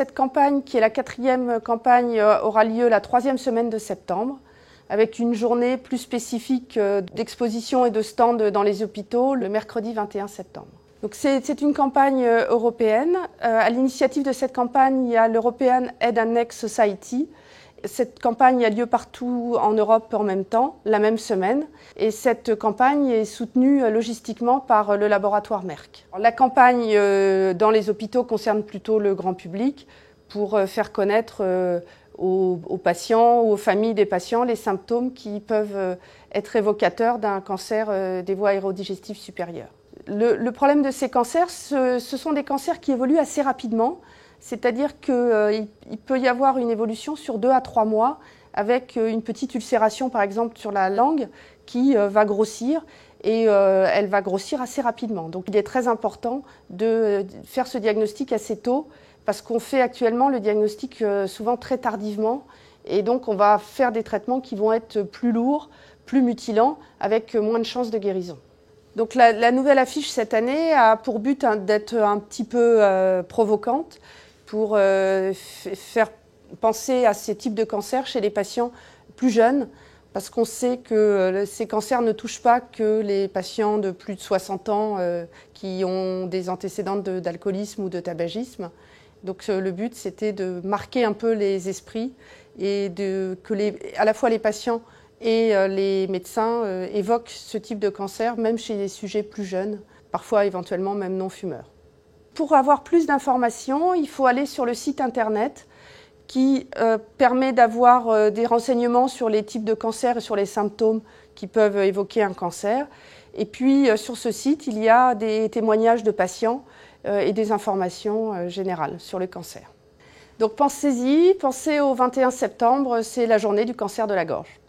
cette campagne, qui est la 4e campagne, aura lieu la 3e semaine de septembre, avec une journée plus spécifique d'exposition et de stand dans les hôpitaux le mercredi 21 septembre. Donc c'est une campagne européenne. À l'initiative de cette campagne, il y a l'European Head and Neck Society. Cette campagne a lieu partout en Europe en même temps, la même semaine. Et cette campagne est soutenue logistiquement par le laboratoire Merck. La campagne dans les hôpitaux concerne plutôt le grand public pour faire connaître aux patients ou aux familles des patients les symptômes qui peuvent être évocateurs d'un cancer des voies aérodigestives supérieures. Le problème de ces cancers, ce sont des cancers qui évoluent assez rapidement. C'est-à-dire qu'il peut y avoir une évolution sur 2 à 3 mois avec une petite ulcération par exemple sur la langue qui va grossir et elle va grossir assez rapidement. Donc il est très important de faire ce diagnostic assez tôt parce qu'on fait actuellement le diagnostic souvent très tardivement et donc on va faire des traitements qui vont être plus lourds, plus mutilants avec moins de chances de guérison. Donc la nouvelle affiche cette année a pour but d'être un petit peu provocante pour faire penser à ces types de cancers chez les patients plus jeunes, parce qu'on sait que ces cancers ne touchent pas que les patients de plus de 60 ans qui ont des antécédents d'alcoolisme ou de tabagisme. Donc le but, c'était de marquer un peu les esprits et à la fois les patients et les médecins évoquent ce type de cancer, même chez les sujets plus jeunes, parfois éventuellement même non-fumeurs. Pour avoir plus d'informations, il faut aller sur le site internet qui permet d'avoir des renseignements sur les types de cancers et sur les symptômes qui peuvent évoquer un cancer. Et puis sur ce site, il y a des témoignages de patients et des informations générales sur le cancer. Donc pensez-y, pensez au 21 septembre, c'est la journée du cancer de la gorge.